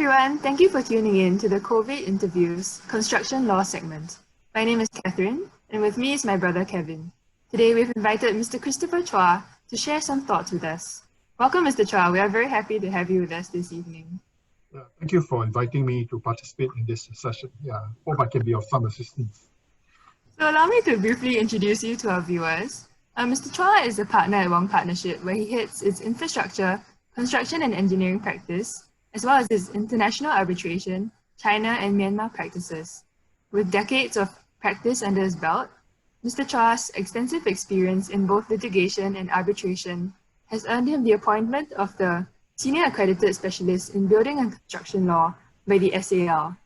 everyone, thank you for tuning in to the COVID Interviews Construction Law segment. My name is Catherine, and with me is my brother Kevin. Today we've invited Mr. Christopher Chuah to share some thoughts with us. Welcome, Mr. Chuah. We are very happy to have you with us this evening. Thank you for inviting me to participate in this session. Hope I can be of some assistance. So allow me to briefly introduce you to our viewers. Mr. Chuah is a partner at WongPartnership, where he heads its infrastructure, construction and engineering practice, as well as its international arbitration, China and Myanmar practices. With decades of practice under his belt, Mr. Chuah's extensive experience in both litigation and arbitration has earned him the appointment of the Senior Accredited Specialist in Building and Construction Law by the SAL.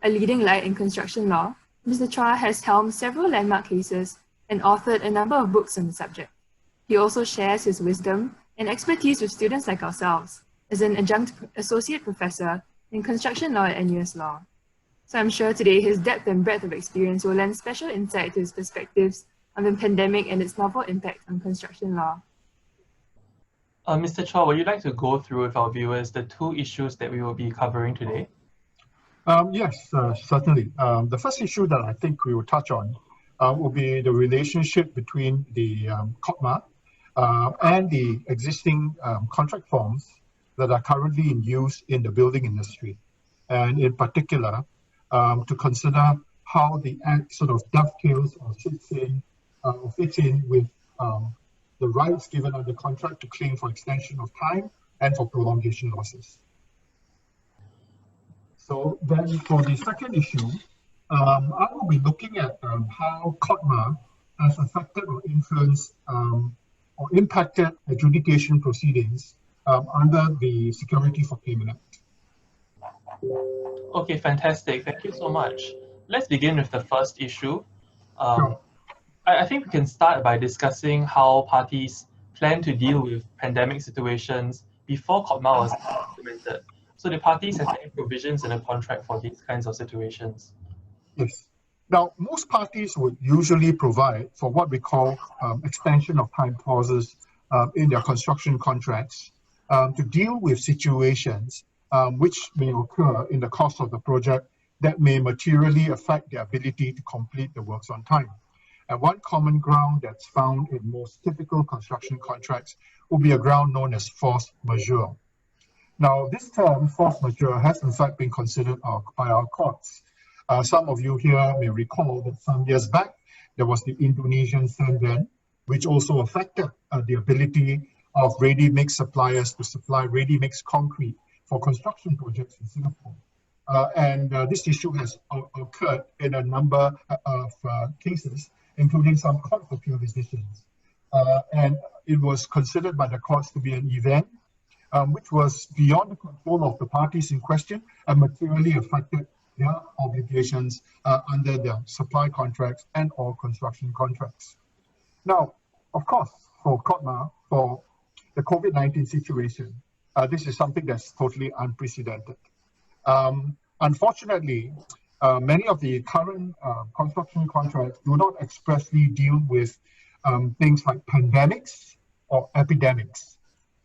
A leading light in construction law, Mr. Chuah has helmed several landmark cases and authored a number of books on the subject. He also shares his wisdom and expertise with students like ourselves as an adjunct associate professor in construction law at NUS Law. So I'm sure today his depth and breadth of experience will lend special insight to his perspectives on the pandemic and its novel impact on construction law. Mr. Chuah, would you like to go through with our viewers the two issues that we will be covering today? Yes, certainly. The first issue that I think we will touch on will be the relationship between the COTMA and the existing contract forms that are currently in use in the building industry. And in particular, to consider how the Act sort of dovetails or fits in with the rights given under contract to claim for extension of time and for prolongation losses. So then for the second issue, I will be looking at how COTMA has affected or influenced or impacted adjudication proceedings under the Security for Payment Act. Okay, fantastic. Thank you so much. Let's begin with the first issue. Sure. I think we can start by discussing how parties plan to deal with pandemic situations before COTMA was implemented. So the parties have any provisions in a contract for these kinds of situations? Yes. Now, most parties would usually provide for what we call extension of time clauses in their construction contracts to deal with situations which may occur in the course of the project that may materially affect their ability to complete the works on time. And one common ground that's found in most typical construction contracts will be a ground known as force majeure. Now, this term, force majeure, has in fact been considered by our courts. Some of you here may recall that some years back, there was the Indonesian Sandan, which also affected the ability of ready-mix suppliers to supply ready-mix concrete for construction projects in Singapore. And this issue has occurred in a number of cases, including some court of appeal decisions. And it was considered by the courts to be an event which was beyond the control of the parties in question and materially affected their obligations under their supply contracts and or construction contracts. Now, of course, for COTMA, for the COVID-19 situation, this is something that's totally unprecedented. Unfortunately, many of the current construction contracts do not expressly deal with things like pandemics or epidemics.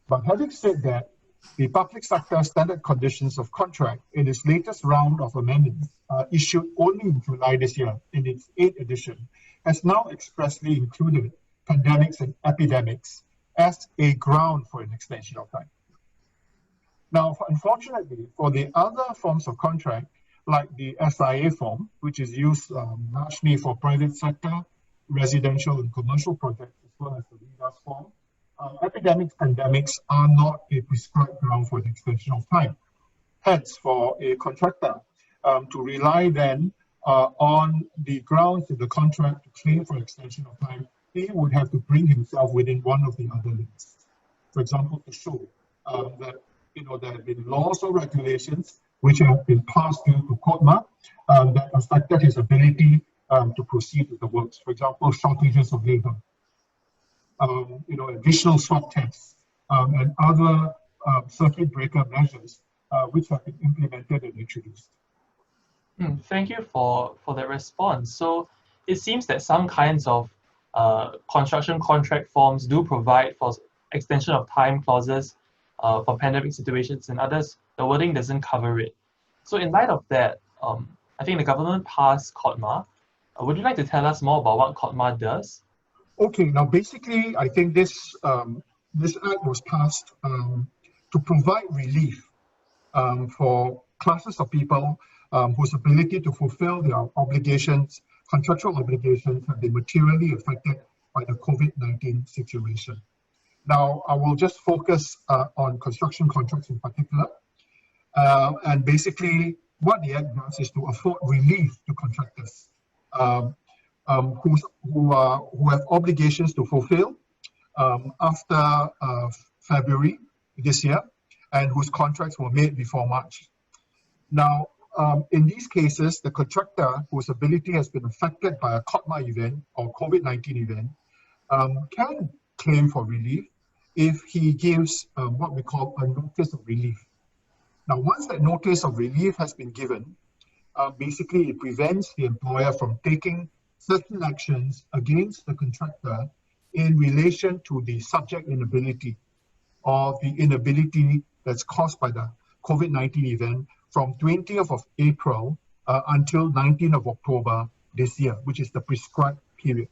But having said that, the Public Sector Standard Conditions of Contract in its latest round of amendments issued only in July this year, in its 8th edition, has now expressly included pandemics and epidemics as a ground for an extension of time. Now, unfortunately, for the other forms of contract, like the SIA form, which is used largely for private sector, residential and commercial projects, as well as the REDAS form, epidemics, pandemics are not a prescribed ground for the extension of time. Hence, for a contractor to rely then on the grounds of the contract to claim for extension of time, he would have to bring himself within one of the other lists. For example, to show that there have been laws or regulations which have been passed due to COTMA that affected his ability to proceed with the works. For example, shortages of labor, additional swab tests, and other circuit breaker measures which have been implemented and introduced. Thank you for that response. So it seems that some kinds of construction contract forms do provide for extension of time clauses for pandemic situations, and others, the wording doesn't cover it. So in light of that, I think the government passed COTMA. Would you like to tell us more about what COTMA does? Okay, now basically, I think this act was passed to provide relief for classes of people whose ability to fulfill their obligations, contractual obligations, have been materially affected by the COVID-19 situation. Now, I will just focus on construction contracts in particular. And basically, what the Act does is to afford relief to contractors who have obligations to fulfill after February this year, and whose contracts were made before March. Now, in these cases, the contractor whose ability has been affected by a COTMA event or COVID-19 event can claim for relief if he gives what we call a notice of relief. Now, once that notice of relief has been given, basically it prevents the employer from taking certain actions against the contractor in relation to the subject inability or the inability that's caused by the COVID-19 event from 20th of April until 19th of October this year, which is the prescribed period.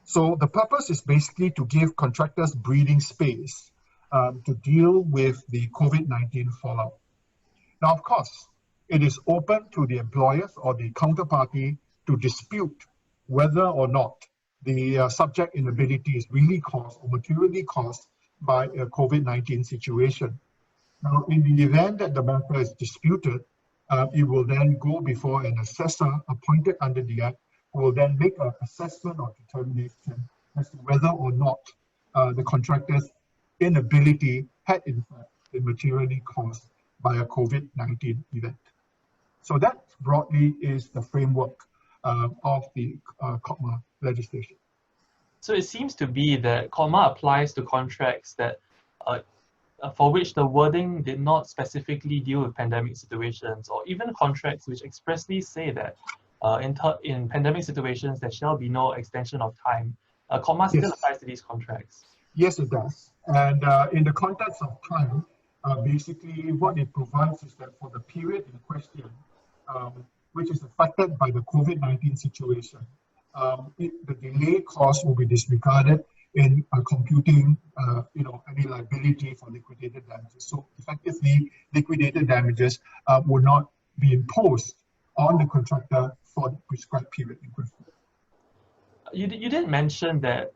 So the purpose is basically to give contractors breathing space to deal with the COVID-19 fallout. Now, of course, it is open to the employers or the counterparty to dispute whether or not the subject inability is really caused or materially caused by a COVID-19 situation. Now, in the event that the matter is disputed, it will then go before an assessor appointed under the Act, who will then make an assessment or determination as to whether or not the contractor's inability had in fact been materially caused by a COVID-19 event. So that broadly is the framework of the COTMA legislation. So it seems to be that COTMA applies to contracts that for which the wording did not specifically deal with pandemic situations, or even contracts which expressly say that in pandemic situations there shall be no extension of time. COTMA still applies to these contracts. Yes, it does. And in the context of time, basically what it provides is that for the period in question, which is affected by the COVID-19 situation, the delay cost will be disregarded in computing, any liability for liquidated damages. So effectively, liquidated damages will not be imposed on the contractor for the prescribed period in question. You did mention that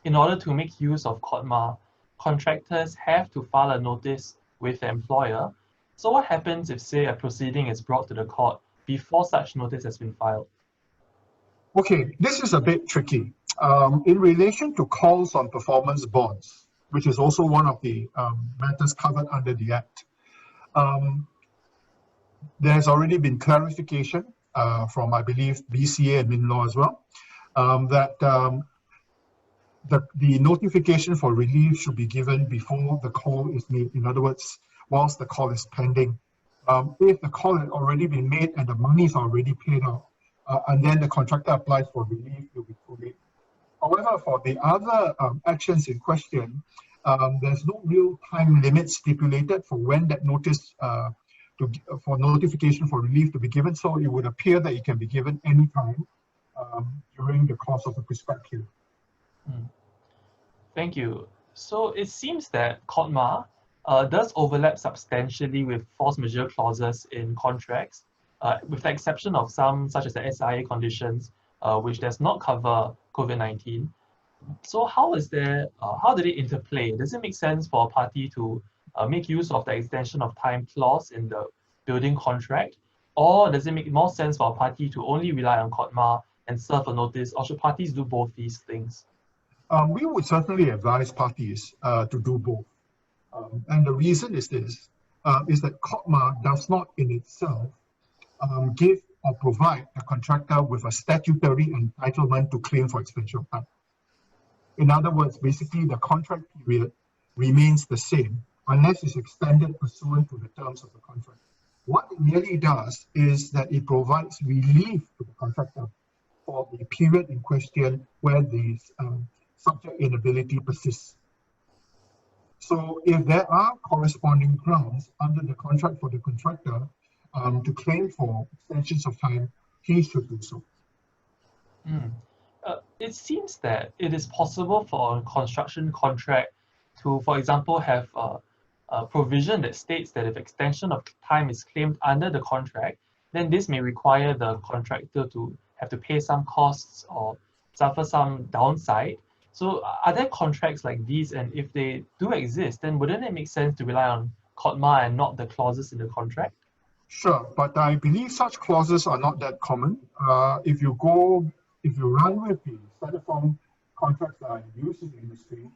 in order to make use of COTMA, contractors have to file a notice with the employer. So what happens if, say, a proceeding is brought to the court before such notice has been filed? Okay, this is a bit tricky. In relation to calls on performance bonds, which is also one of the matters covered under the Act, there has already been clarification from, I believe, BCA and MinLaw as well, that the notification for relief should be given before the call is made. In other words, whilst the call is pending. If the call had already been made and the money is already paid out, and then the contractor applies for relief, it will be too late. However, for the other actions in question, there's no real time limit stipulated for when that notice for notification for relief to be given. So it would appear that it can be given anytime during the course of the prescribed period. Thank you. So it seems that COTMA does overlap substantially with force majeure clauses in contracts, with the exception of some, such as the SIA conditions, which does not cover COVID-19. So how do they interplay? Does it make sense for a party to make use of the extension of time clause in the building contract? Or does it make more sense for a party to only rely on COTMA and serve a notice, or should parties do both these things? We would certainly advise parties to do both. And the reason is this, is that COTMA does not in itself give or provide a contractor with a statutory entitlement to claim for extension of time. In other words, basically the contract period remains the same unless it's extended pursuant to the terms of the contract. What it merely does is that it provides relief to the contractor for the period in question where the subject inability persists. So if there are corresponding grounds under the contract for the contractor to claim for extensions of time, he should do so. It seems that it is possible for a construction contract to, for example, have a provision that states that if extension of time is claimed under the contract, then this may require the contractor to have to pay some costs or suffer some downside. So are there contracts like these? And if they do exist, then wouldn't it make sense to rely on COTMA and not the clauses in the contract? Sure, but I believe such clauses are not that common. If you run with the standard form contracts that are used in the industry,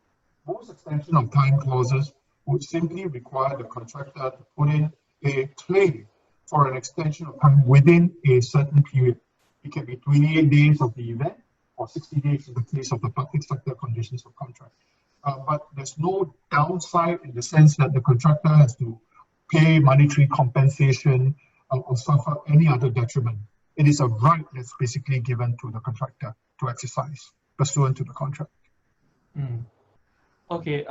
most extension of time clauses would simply require the contractor to put in a claim for an extension of time within a certain period. It can be 28 days of the event or 60 days in the case of the public sector conditions of contract. But there's no downside in the sense that the contractor has to pay monetary compensation or suffer any other detriment. It is a right that's basically given to the contractor to exercise pursuant to the contract. Okay.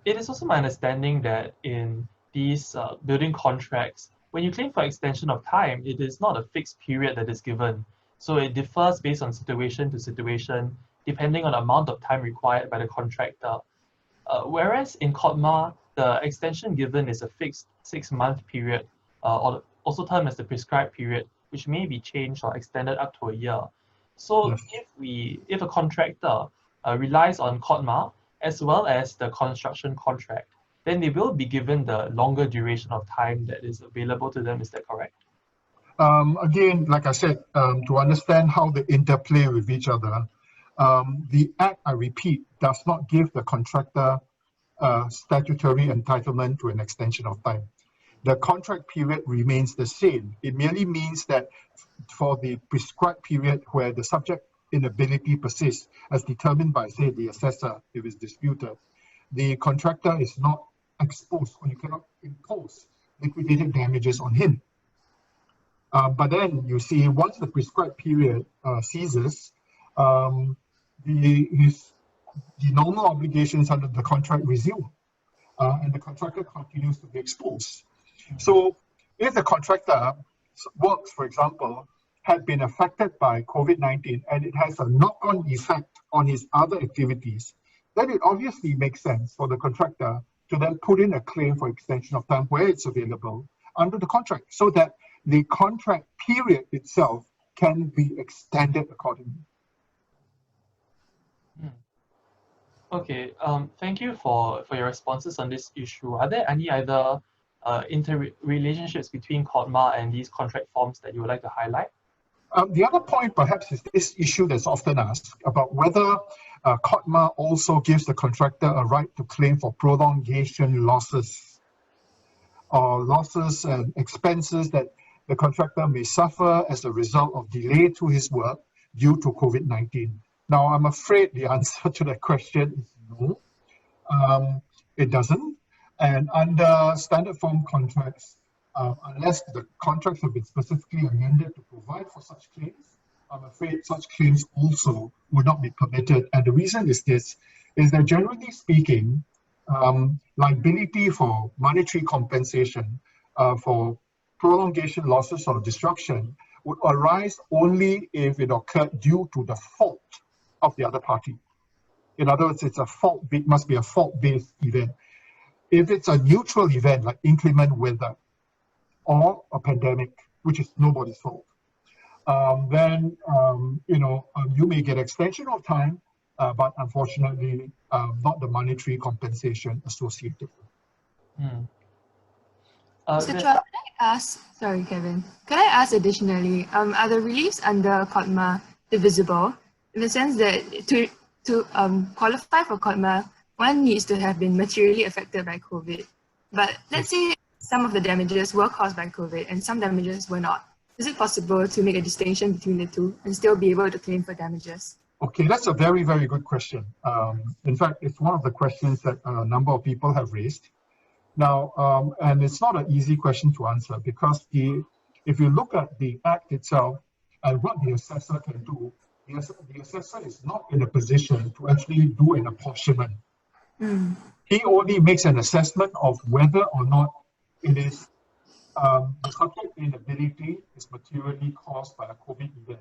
It is also my understanding that in these building contracts, when you claim for extension of time, it is not a fixed period that is given. So it differs based on situation to situation, depending on the amount of time required by the contractor. Whereas in COTMA, the extension given is a fixed 6-month period, or also termed as the prescribed period, which may be changed or extended up to a year. So yes. If a contractor relies on COTMA as well as the construction contract, then they will be given the longer duration of time that is available to them. Is that correct? Again, like I said, to understand how they interplay with each other, the Act, I repeat, does not give the contractor statutory entitlement to an extension of time. The contract period remains the same. It merely means that for the prescribed period where the subject inability persists, as determined by, say, the assessor, if it's disputed, the contractor is not exposed, or you cannot impose liquidated damages on him. But then you see, once the prescribed period ceases, the normal obligations under the contract resume, and the contractor continues to be exposed. So if the contractor works, for example, had been affected by COVID-19 and it has a knock-on effect on his other activities, then it obviously makes sense for the contractor to then put in a claim for extension of time where it's available under the contract, so that the contract period itself can be extended accordingly. Okay, thank you for your responses on this issue. Are there any other interrelationships between COTMA and these contract forms that you would like to highlight? The other point perhaps is this issue that's often asked about whether COTMA also gives the contractor a right to claim for prolongation losses, or losses and expenses that the contractor may suffer as a result of delay to his work due to COVID-19. Now, I'm afraid the answer to that question is no. It doesn't. And under standard form contracts, unless the contracts have been specifically amended to provide for such claims, I'm afraid such claims also would not be permitted. And the reason is this, is that generally speaking, liability for monetary compensation for prolongation losses or disruption would arise only if it occurred due to the fault of the other party. In other words, it's a fault, it must be a fault-based event. If it's a neutral event like inclement weather or a pandemic, which is nobody's fault, then you may get extension of time, but unfortunately not the monetary compensation associated. Mr. Chuah, can I ask, sorry Kevin, can I ask additionally, are the reliefs under COTMA divisible in the sense that to qualify for COTMA, one needs to have been materially affected by COVID. But let's say some of the damages were caused by COVID and some damages were not. Is it possible to make a distinction between the two and still be able to claim for damages? Okay, that's a very, very good question. In fact, it's one of the questions that a number of people have raised. Now, and it's not an easy question to answer because if you look at the Act itself and what the assessor can do, the assessor is not in a position to actually do an apportionment. He only makes an assessment of whether or not it is the subject inability is materially caused by a COVID event.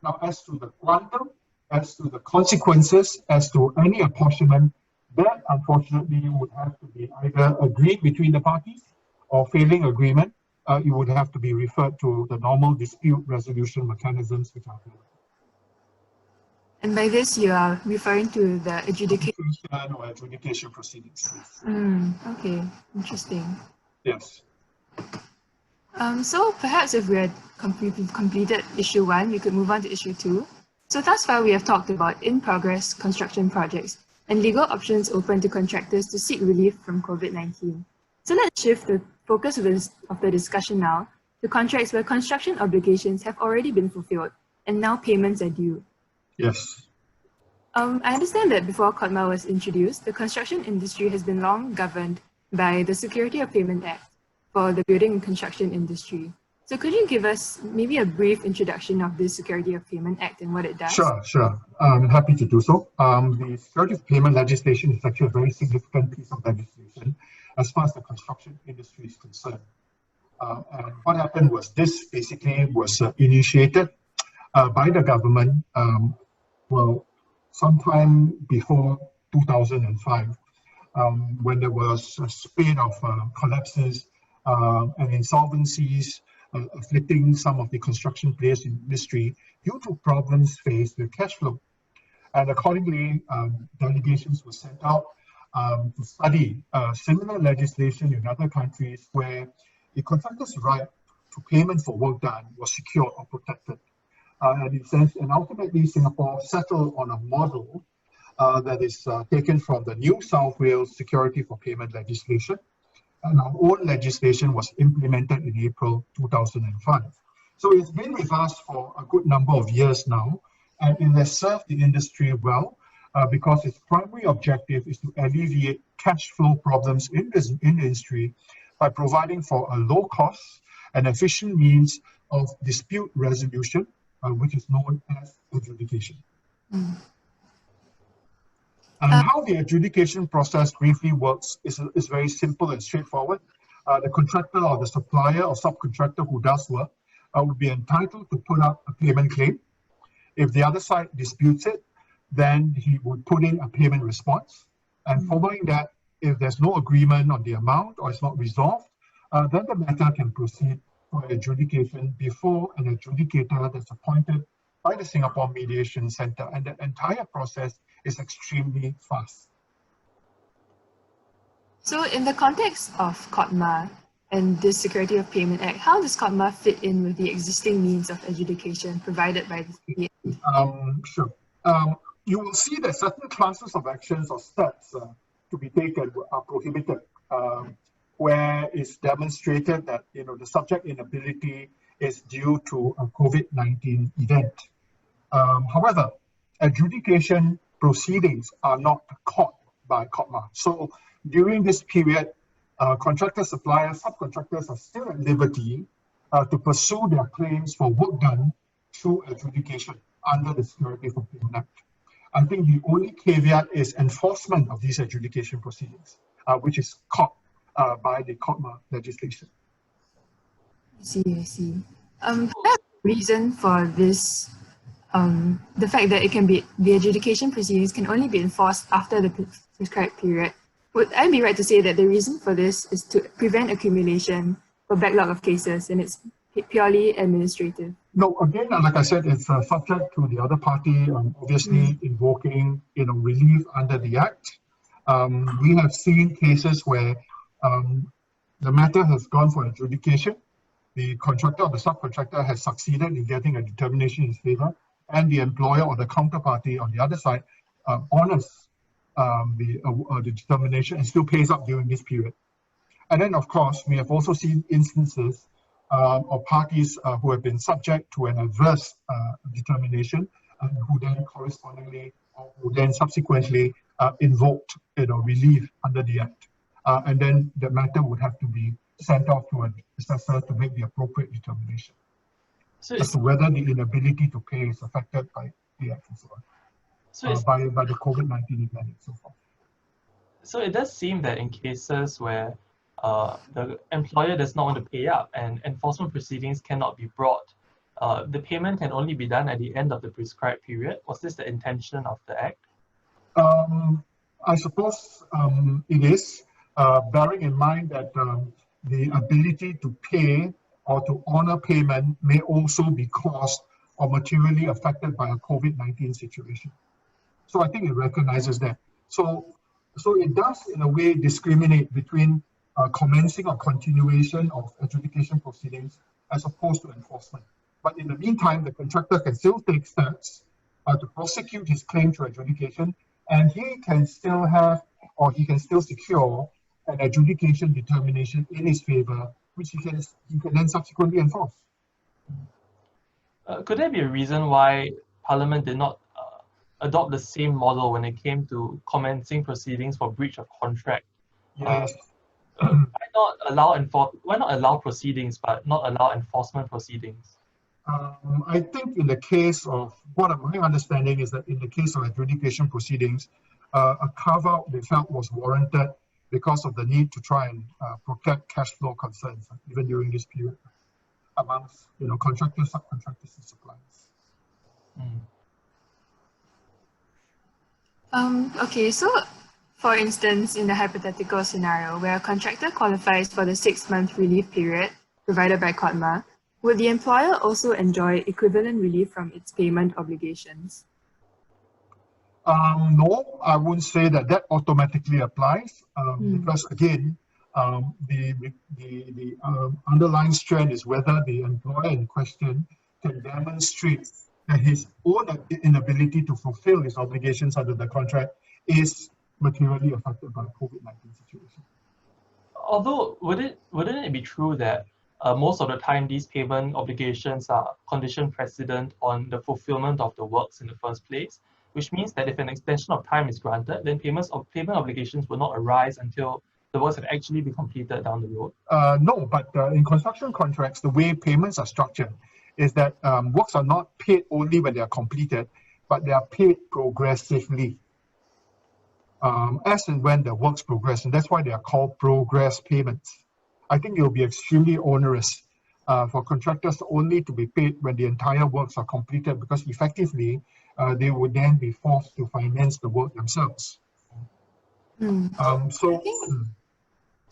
Now, as to the quantum, as to the consequences, as to any apportionment, that unfortunately would have to be either agreed between the parties or failing agreement, it would have to be referred to the normal dispute resolution mechanisms which are available. And by this, you are referring to the adjudication or adjudication proceedings. Okay, interesting. Yes. So perhaps if we had completed issue 1, we could move on to issue 2. So thus far, we have talked about in-progress construction projects and legal options open to contractors to seek relief from COVID-19. So let's shift the focus of the discussion now to contracts where construction obligations have already been fulfilled and now payments are due. Yes. I understand that before COTMA was introduced, the construction industry has been long governed by the Security of Payment Act for the building and construction industry. So could you give us maybe a brief introduction of the Security of Payment Act and what it does? Sure. I'm happy to do so. The Security of Payment legislation is actually a very significant piece of legislation as far as the construction industry is concerned. And what happened was this basically was initiated by the government, sometime before 2005, when there was a spate of collapses and insolvencies afflicting some of the construction players in the industry due to problems faced with cash flow. And accordingly, delegations were sent out to study similar legislation in other countries where the contractor's right to payment for work done was secured or protected. And ultimately, Singapore settled on a model that is taken from the New South Wales Security for Payment legislation. And our own legislation was implemented in April 2005. So it's been with us for a good number of years now, and it has served the industry well because its primary objective is to alleviate cash flow problems in the industry by providing for a low cost and efficient means of dispute resolution, which is known as adjudication. And how the adjudication process briefly works is very simple and straightforward. The contractor or the supplier or subcontractor who does work would be entitled to put up a payment claim. If the other side disputes it, then he would put in a payment response. And following that, if there's no agreement on the amount or it's not resolved, then the matter can proceed for adjudication before an adjudicator that's appointed by the Singapore Mediation Centre. And the entire process is extremely fast. So in the context of COTMA and this Security of Payment Act, how does COTMA fit in with the existing means of adjudication provided by the Sure. You will see that certain classes of actions or steps to be taken are prohibited, where it's demonstrated that the subject inability is due to a COVID-19 event. However, adjudication proceedings are not caught by COTMA. So during this period, contractor suppliers, subcontractors are still at liberty to pursue their claims for work done through adjudication under the Security for Payment Act. I think the only caveat is enforcement of these adjudication proceedings, which is caught by the COTMA legislation. I see. Perhaps the reason for this, the fact that the adjudication proceedings can only be enforced after the prescribed period, would I be right to say that the reason for this is to prevent accumulation or backlog of cases, and it's purely administrative? No, again, like I said, it's subject to the other party obviously invoking relief under the Act. We have seen cases where the matter has gone for adjudication. The contractor or the subcontractor has succeeded in getting a determination in his favor, and the employer or the counterparty on the other side honors the determination and still pays up during this period. And then, of course, we have also seen instances of parties who have been subject to an adverse determination and who then correspondingly or who then subsequently invoked relief under the Act. And then the matter would have to be sent off to an assessor to make the appropriate determination as to whether the inability to pay is affected by the Act and so on, by the COVID-19 event and so forth. So it does seem that in cases where the employer does not want to pay up and enforcement proceedings cannot be brought, the payment can only be done at the end of the prescribed period. Was this the intention of the Act? I suppose it is, bearing in mind that the ability to pay or to honor payment may also be caused or materially affected by a COVID-19 situation. So I think it recognizes that. So it does, in a way, discriminate between commencing or continuation of adjudication proceedings as opposed to enforcement. But in the meantime, the contractor can still take steps to prosecute his claim to adjudication, and he can still have, or he can still secure an adjudication determination in his favor, which he can then subsequently enforce. Could there be a reason why Parliament did not adopt the same model when it came to commencing proceedings for breach of contract? Yes. Why not allow proceedings but not allow enforcement proceedings? I think in the case of, my understanding is that in the case of adjudication proceedings, a carve-out they felt was warranted because of the need to try and protect cash flow concerns, even during this period, amongst contractors, subcontractors, and suppliers. Okay, so for instance, in the hypothetical scenario where a contractor qualifies for the 6-month relief period provided by COTMA, would the employer also enjoy equivalent relief from its payment obligations? No, I wouldn't say that automatically applies, because again, the underlying strand is whether the employer in question can demonstrate that his own inability to fulfill his obligations under the contract is materially affected by the COVID-19 situation. Although, wouldn't it be true that most of the time these payment obligations are conditioned precedent on the fulfillment of the works in the first place, which means that if an extension of time is granted, then payment obligations will not arise until the works have actually been completed down the road? No, but in construction contracts, the way payments are structured is that works are not paid only when they are completed, but they are paid progressively as and when the works progress, and that's why they are called progress payments. I think it will be extremely onerous for contractors only to be paid when the entire works are completed, because effectively they would then be forced to finance the work themselves.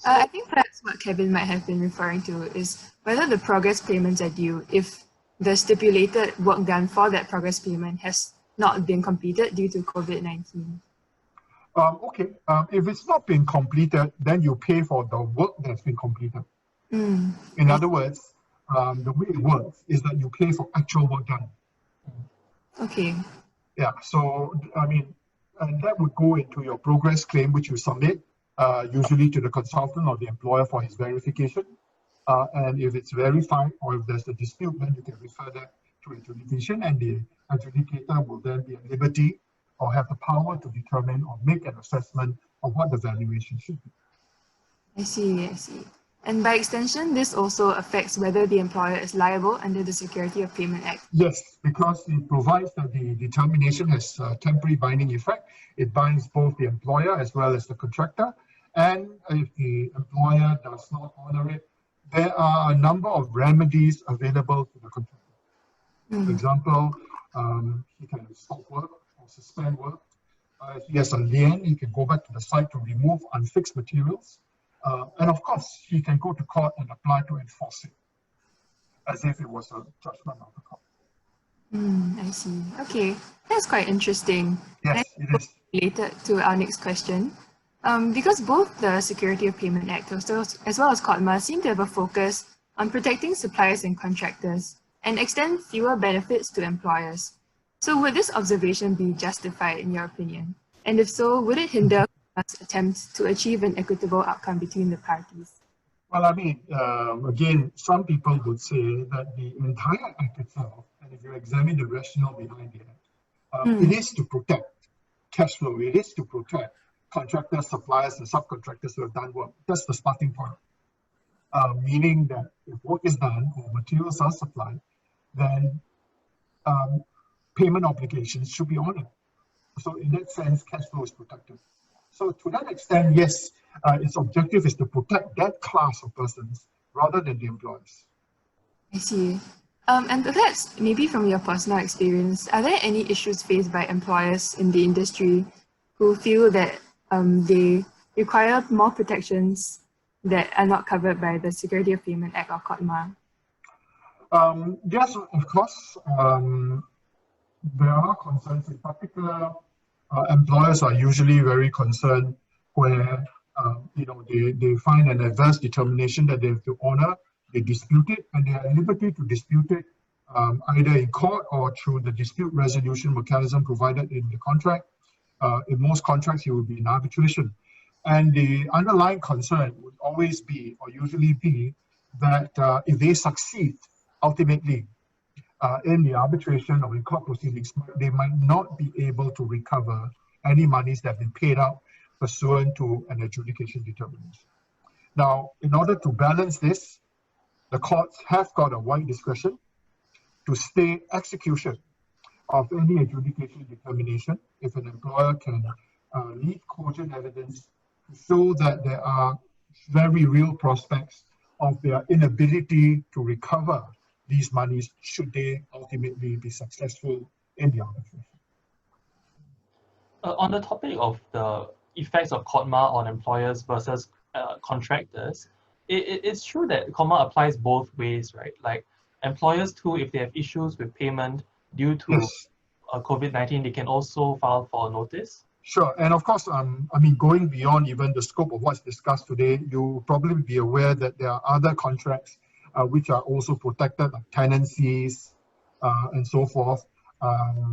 I think perhaps what Kevin might have been referring to is whether the progress payments are due if the stipulated work done for that progress payment has not been completed due to COVID-19. Okay, if it's not been completed, then you pay for the work that's been completed. In other words, the way it works is that you pay for actual work done. Okay. Yeah, so I mean, and that would go into your progress claim, which you submit usually to the consultant or the employer for his verification. And if it's verified or if there's a dispute, then you can refer that to adjudication, and the adjudicator will then be at liberty or have the power to determine or make an assessment of what the valuation should be. I see. And by extension, this also affects whether the employer is liable under the Security of Payment Act. Yes, because it provides that the determination has temporary binding effect. It binds both the employer as well as the contractor. And if the employer does not honor it, there are a number of remedies available to the contractor. For example, he can stop work or suspend work. If he has a lien, he can go back to the site to remove unfixed materials. And of course, he can go to court and apply to enforce it, as if it was a judgment of the court. I see. Okay, that's quite interesting. Yes, it is. Related to our next question. Because both the Security of Payment Act as well as COTMA seem to have a focus on protecting suppliers and contractors and extend fewer benefits to employers. So would this observation be justified in your opinion? And if so, would it hinder COTMA's attempt to achieve an equitable outcome between the parties? Well, I mean, again, some people would say that the entire act itself, and if you examine the rationale behind the act, it is to protect cash flow. It is to protect contractors, suppliers, and subcontractors who have done work. That's the starting point. Meaning that if work is done or materials are supplied, then payment obligations should be honored. So in that sense, cash flow is protected. So to that extent, yes, its objective is to protect that class of persons rather than the employers. I see. And perhaps, maybe from your personal experience, are there any issues faced by employers in the industry who feel that they require more protections that are not covered by the Security of Payment Act or COTMA? Yes, of course. There are concerns. In particular, employers are usually very concerned where they find an adverse determination that they have to honor, they dispute it, and they are at liberty to dispute it either in court or through the dispute resolution mechanism provided in the contract. In most contracts, it will be in arbitration. And the underlying concern would always be, or usually be, that if they succeed ultimately in the arbitration or in court proceedings, they might not be able to recover any monies that have been paid out pursuant to an adjudication determination. Now, in order to balance this, the courts have got a wide discretion to stay execution of any adjudication determination if an employer can lead cogent evidence to show that there are very real prospects of their inability to recover these monies should they ultimately be successful in the arbitration. On the topic of the effects of COTMA on employers versus contractors, it's true that COTMA applies both ways, right? Like employers too, if they have issues with payment due to Yes. COVID-19, they can also file for notice. Sure, and of course, going beyond even the scope of what's discussed today, you'll probably be aware that there are other contracts which are also protected, like tenancies and so forth,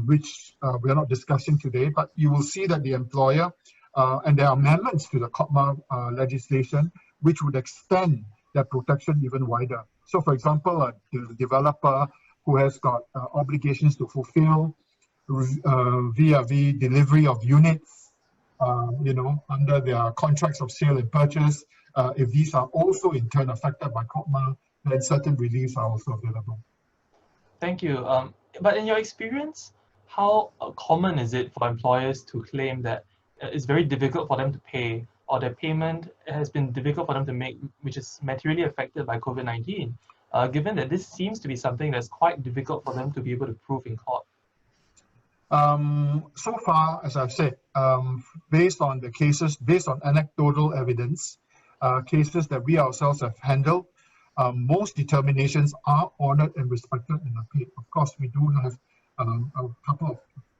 which we are not discussing today, but you will see that the employer, and there are amendments to the COTMA legislation, which would extend that protection even wider. So for example, the developer who has got obligations to fulfill via delivery of units, under their contracts of sale and purchase, if these are also in turn affected by COTMA, then certain reliefs are also available. Thank you. But in your experience, how common is it for employers to claim that it's very difficult for them to pay, or their payment has been difficult for them to make, which is materially affected by COVID-19, given that this seems to be something that's quite difficult for them to be able to prove in court? So far, as I've said, based on the cases, based on anecdotal evidence, cases that we ourselves have handled, most determinations are honored and respected and are paid. Of course, we do have a couple of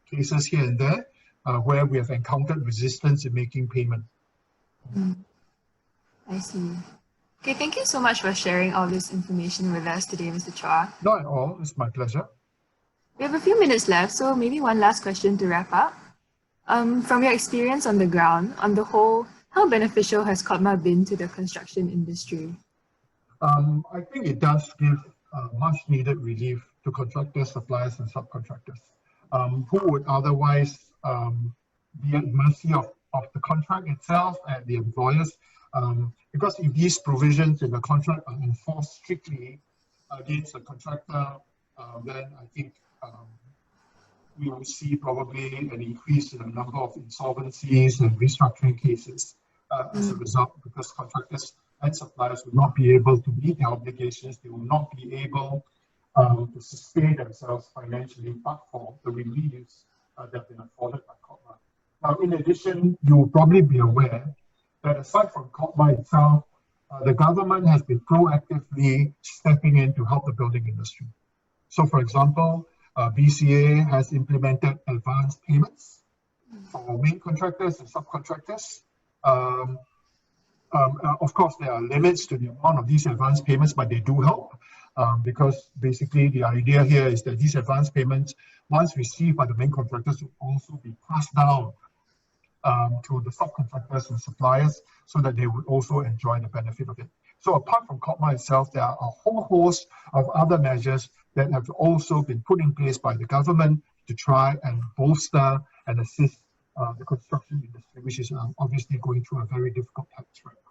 cases here and there where we have encountered resistance in making payment. I see. Okay, thank you so much for sharing all this information with us today, Mr. Chuah. Not at all, it's my pleasure. We have a few minutes left, so maybe one last question to wrap up. From your experience on the ground, on the whole, how beneficial has COTMA been to the construction industry? I think it does give much needed relief to contractors, suppliers, and subcontractors who would otherwise be at mercy of the contract itself and the employers. Because if these provisions in the contract are enforced strictly against the contractor, then I think we will see probably an increase in the number of insolvencies and restructuring cases as a result, because contractors and suppliers will not be able to meet their obligations. They will not be able to sustain themselves financially, but for the reliefs that have been afforded by COTMA. Now, in addition, you will probably be aware that aside from COTMA itself, the government has been proactively stepping in to help the building industry. So, for example, BCA has implemented advanced payments for main contractors and subcontractors. Of course, there are limits to the amount of these advance payments, but they do help because basically the idea here is that these advance payments, once received by the main contractors, will also be passed down to the subcontractors and suppliers so that they would also enjoy the benefit of it. So apart from COTMA itself, there are a whole host of other measures that have also been put in place by the government to try and bolster and assist the construction industry, which is obviously going through a very difficult patch right now.